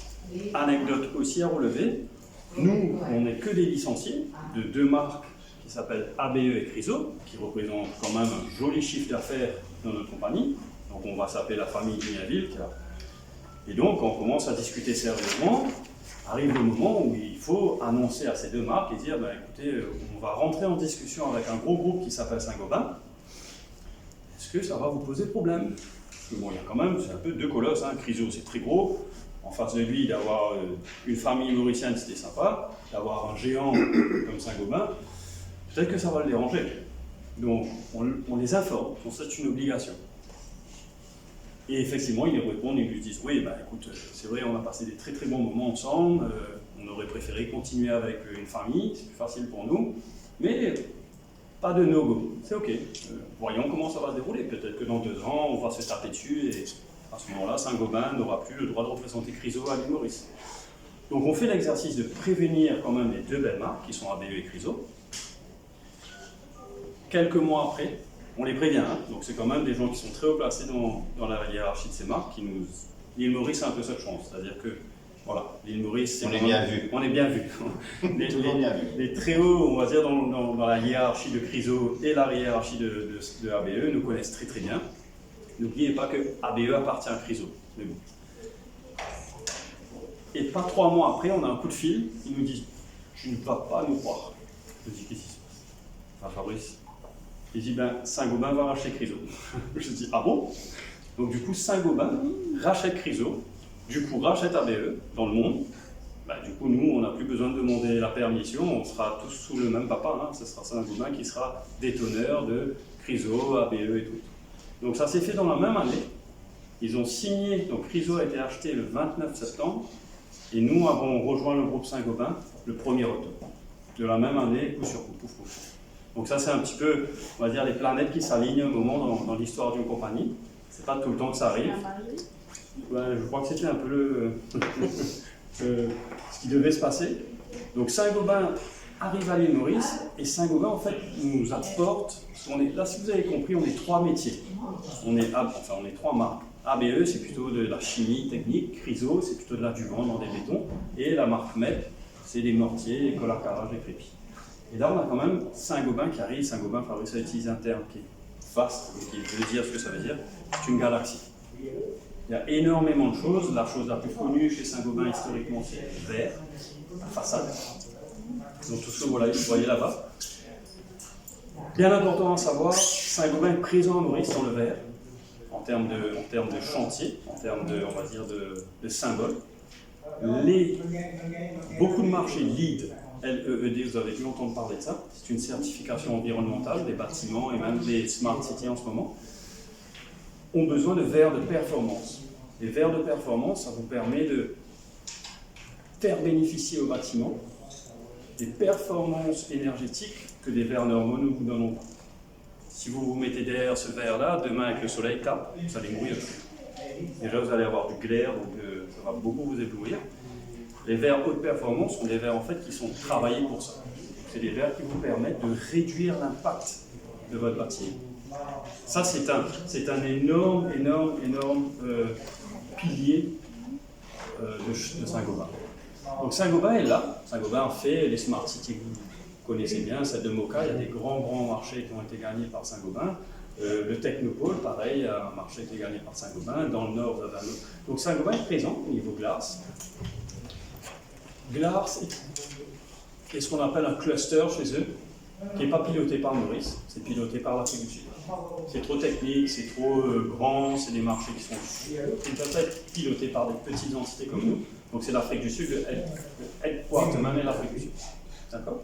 anecdote aussi à relever, nous, on n'est que des licenciés de 2 marques qui s'appellent ABE et Chryso, qui représentent quand même un joli chiffre d'affaires dans notre compagnie. Donc on va s'appeler la famille Miaville. Et donc on commence à discuter sérieusement. Arrive le moment où il faut annoncer à ces 2 marques et dire, écoutez, on va rentrer en discussion avec un gros groupe qui s'appelle Saint-Gobain. Est-ce que ça va vous poser problème? Parce que bon, il y a quand même, c'est un peu 2 colosses, hein. Chryso c'est très gros. En face de lui, d'avoir une famille mauricienne, c'était sympa. D'avoir un géant comme Saint-Gobain, peut-être que ça va le déranger. Donc, on les informe, c'est une obligation. Et effectivement, ils nous répondent, ils lui disent, oui, écoute, c'est vrai, on a passé des très bons moments ensemble, on aurait préféré continuer avec une famille, c'est plus facile pour nous, mais pas de no-go, c'est ok. Voyons comment ça va se dérouler, peut-être que dans 2 ans, on va se taper dessus, et à ce moment-là, Saint-Gobain n'aura plus le droit de représenter Chryso à l'île Maurice. Donc on fait l'exercice de prévenir quand même les 2 belles marques, qui sont ABE et Chryso. Quelques mois après, on les prévient, hein. Donc c'est quand même des gens qui sont très haut placés dans la hiérarchie de ces marques. L'île Maurice a un peu cette chance, c'est-à-dire que voilà, l'île Maurice, on est bien vu. On est bien vu. Les très hauts, on va dire, dans la hiérarchie de Chryso et la hiérarchie de ABE nous connaissent très bien. N'oubliez pas que ABE appartient à Chryso. Mais bon. Et pas 3 mois après, on a un coup de fil, ils nous disent « Tu ne vas pas nous croire ». Je dis « Qu'est-ce qui se passe ?» Enfin, Fabrice, il dit Saint-Gobain va racheter Chryso. Je dis ah bon? Donc du coup Saint-Gobain rachète Chryso, du coup rachète ABE dans le monde. Du coup nous on n'a plus besoin de demander la permission, on sera tous sous le même papa, hein. Ce sera Saint-Gobain qui sera déteneur de Chryso, ABE et tout. Donc ça s'est fait dans la même année. Ils ont signé, donc Chryso a été acheté le 29 septembre et nous avons rejoint le groupe Saint-Gobain le 1er octobre. De la même année, coup sur coup, pouf pouf. Donc ça c'est un petit peu, on va dire, les planètes qui s'alignent un moment dans l'histoire d'une compagnie. C'est pas tout le temps que ça arrive. Je crois que c'était un peu ce qui devait se passer. Donc Saint-Gobain arrive à l'île Maurice et Saint-Gobain en fait nous apporte, là si vous avez compris, on est 3 métiers. On est 3 marques. ABE c'est plutôt de la chimie technique, Chryso c'est plutôt de l'adjuvant dans des bétons et la marque MEP c'est des mortiers, des cols à carrelage et crépis. Et là, on a quand même Saint-Gobain qui arrive. Saint-Gobain, Fabrice a utilisé un terme qui est vaste, qui veut dire ce que ça veut dire. C'est une galaxie. Il y a énormément de choses. La chose la plus connue chez Saint-Gobain, historiquement, c'est le verre, la façade. Donc tout ce que vous voyez là-bas. Bien important à savoir, Saint-Gobain est présent à Maurice dans le verre, en termes de chantier, en termes de, on va dire, de symboles. Beaucoup de marchés LEED, LEED, vous avez dû entendre parler de ça, c'est une certification environnementale des bâtiments et même des smart cities en ce moment, ont besoin de verres de performance. Les verres de performance, ça vous permet de faire bénéficier au bâtiment des performances énergétiques que des verres normaux ne vous donnent pas. Si vous vous mettez derrière ce verre-là, demain avec le soleil tape, vous allez mourir. Déjà, vous allez avoir du glaire, donc ça va beaucoup vous éblouir. Les verres haute performance sont des verres en fait qui sont travaillés pour ça. C'est des verres qui vous permettent de réduire l'impact de votre bâtiment. Ça, c'est un énorme pilier de Saint-Gobain. Donc Saint-Gobain est là. Saint-Gobain a fait les Smart Cities que vous connaissez bien, celle de Moka. Il y a des grands marchés qui ont été gagnés par Saint-Gobain. Le Technopole, pareil, un marché qui est gagné par Saint-Gobain. Dans le nord, vous avez un autre. Donc Saint-Gobain est présent au niveau glace. Glace est ce qu'on appelle un cluster chez eux, qui n'est pas piloté par Maurice, c'est piloté par l'Afrique du Sud. C'est trop technique, c'est trop grand, c'est des marchés qui ne peuvent pas être pilotés par des petites entités comme nous. Donc c'est l'Afrique du Sud, le headquarter même est l'Afrique du Sud. D'accord ?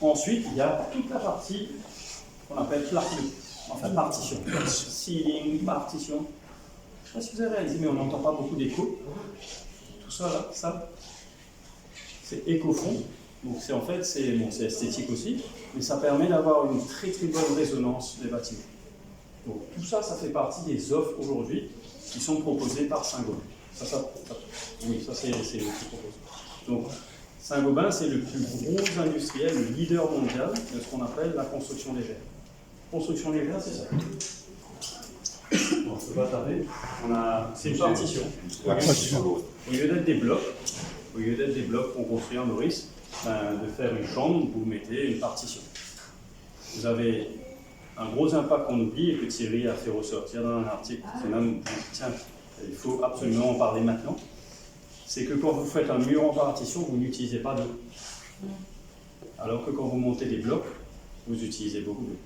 Ensuite, il y a toute la partie qu'on appelle plafond, enfin partition. Ceiling, partition. Je ne sais pas si vous avez réalisé, mais on n'entend pas beaucoup d'écho. Tout ça, là, ça, c'est éco-fond. Donc c'est en fait, c'est esthétique aussi, mais ça permet d'avoir une très très bonne résonance des bâtiments. Donc tout ça, ça fait partie des offres aujourd'hui qui sont proposées par Saint-Gobain. Oui, ça c'est eux qui proposent. Donc Saint-Gobain, c'est le plus gros industriel, le leader mondial de ce qu'on appelle la construction légère. Construction légère, c'est ça. Bon, je ne peux pas tarder. C'est une partition. Au lieu d'être des blocs qu'on construit en Maurice, de faire une chambre, vous mettez une partition. Vous avez un gros impact qu'on oublie et que Thierry a fait ressortir dans un article. C'est même, tiens, il faut absolument en parler maintenant. C'est que quand vous faites un mur en partition, vous n'utilisez pas d'eau. Alors que quand vous montez des blocs, vous utilisez beaucoup d'eau.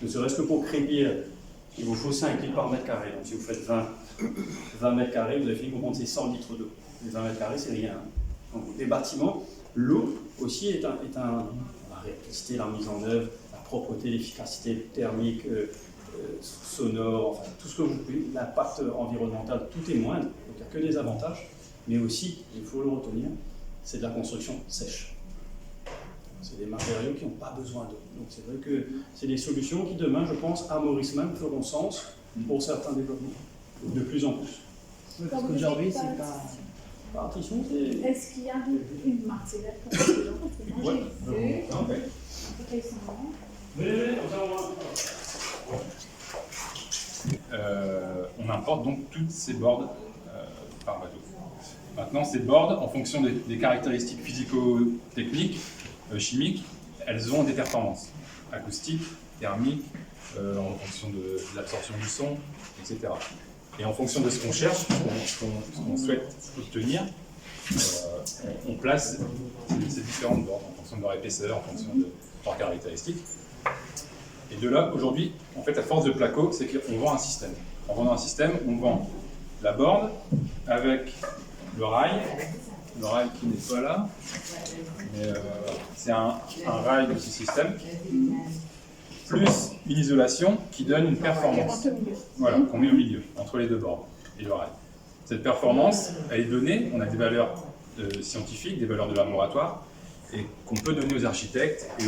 Ne serait-ce que pour crépir, il vous faut 5 litres par mètre carré. Donc si vous faites 20 mètres carrés, vous avez fini pour monter 100 litres d'eau. Les 20 mètres carrés, c'est rien. Donc les bâtiments, l'eau aussi est un la réactivité, la mise en œuvre, la propreté, l'efficacité thermique, sonore, enfin tout ce que vous pouvez, l'impact environnemental, tout est moindre. Donc il n'y a que des avantages. Mais aussi, il faut le retenir, c'est de la construction sèche. C'est des matériaux qui n'ont pas besoin d'eau. Donc c'est vrai que c'est des solutions qui demain, je pense, à Maurice même feront sens pour certains développements, de plus en plus. Oui, parce qu'aujourd'hui, c'est pas... Partition, c'est... Est-ce qu'il y a une matière comme ça? Moi, j'ai vu récemment. On importe donc toutes ces boards par bateau. Maintenant, ces boards, en fonction des caractéristiques physico-techniques, chimiques, elles ont des performances acoustiques, thermiques, en fonction de l'absorption du son, etc. Et en fonction de ce qu'on cherche, ce qu'on souhaite obtenir, on place ces différentes boards en fonction de leur épaisseur, en fonction de leurs caractéristiques. Et de là, aujourd'hui, en fait, à force de placo, c'est qu'on vend un système. En vendant un système, on vend la board avec le rail qui n'est pas là, mais c'est un rail de ce système, plus une isolation qui donne une performance. Voilà, qu'on met au milieu, entre les deux bords et le rail. Cette performance, elle est donnée, on a des valeurs scientifiques, des valeurs de laboratoire, et qu'on peut donner aux architectes et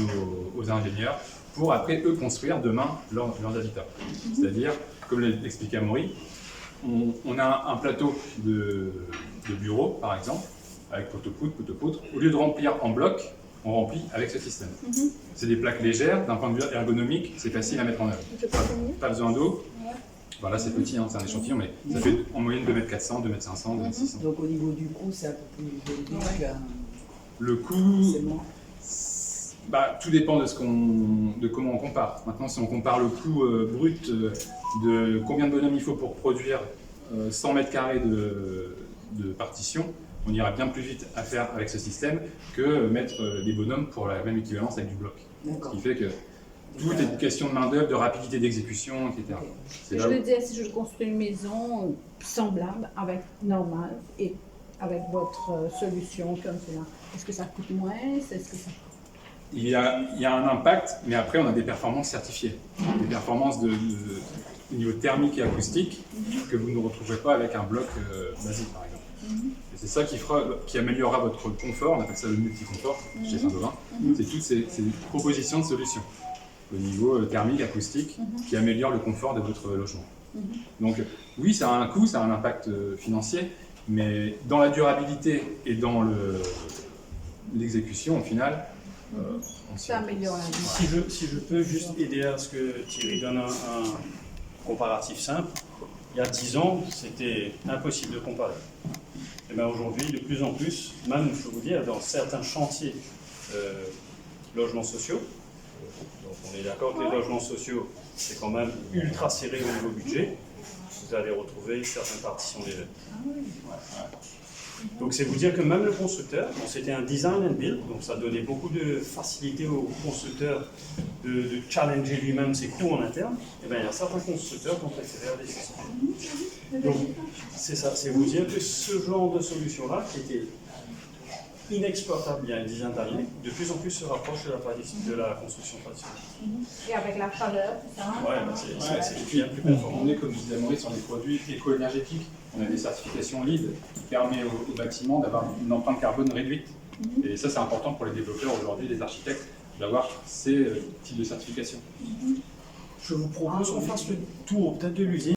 aux ingénieurs pour après eux construire demain leurs habitats. C'est-à-dire, comme l'expliquait Amaury, on a un plateau de bureau, par exemple, avec poteau-poutre. Au lieu de remplir en bloc, on remplit avec ce système. C'est des plaques légères, d'un point de vue ergonomique, c'est facile à mettre en œuvre. Pas besoin d'eau. Voilà, c'est petit, hein, c'est un échantillon, mais ça fait en moyenne 2,4 m, 2,5 m, 2,6 m. Donc au niveau du coût, c'est un peu plus élevé. Le coût, tout dépend de comment on compare. Maintenant, si on compare le coût brut de combien de bonhommes il faut pour produire 100 mètres carrés de partition, on ira bien plus vite à faire avec ce système que mettre des bonhommes pour la même équivalence avec du bloc. Ce qui fait que tout est une question de main-d'œuvre, de rapidité d'exécution, etc. Je veux dire, si je construis une maison semblable, normale, et avec votre solution comme cela, est-ce que ça coûte moins? Il y a un impact, mais après on a des performances certifiées. Des performances au niveau thermique et acoustique que vous ne retrouverez pas avec un bloc basique, par exemple. Et c'est ça qui améliorera votre confort, on appelle ça le multi-confort chez Saint-Gobain. C'est toutes ces propositions de solutions au niveau thermique, acoustique, qui améliorent le confort de votre logement. Donc oui, ça a un coût, ça a un impact financier, mais dans la durabilité et dans l'exécution, au final, ça améliore la vie. Si je peux juste aider à ce que Thierry donne un comparatif simple, il y a 10 ans, c'était impossible de comparer. Et bien aujourd'hui, de plus en plus, même, je peux vous dire, dans certains chantiers logements sociaux, donc on est d'accord que les logements sociaux, c'est quand même ultra serré au niveau budget, vous allez retrouver certaines partitions légères. Donc c'est vous dire que même le constructeur, c'était un design and build, donc ça donnait beaucoup de facilité au constructeur de challenger lui-même ses coûts en interne, et bien il y a certains constructeurs qui ont préféré aller sur ça. Donc c'est ça, c'est vous dire que ce genre de solution-là, qui était inexploitable il y a une dizaine d'années, de plus en plus se rapproche de la construction traditionnelle. Et avec la chaleur, tout ça. Ouais, c'est bien plus performant. On est, comme disait Maurice, sur des produits éco-énergétiques. On a des certifications LEED qui permettent aux bâtiments d'avoir une empreinte carbone réduite. Et ça, c'est important pour les développeurs aujourd'hui, les architectes, d'avoir ces types de certifications. Je vous propose qu'on fasse le tour peut-être de l'usine.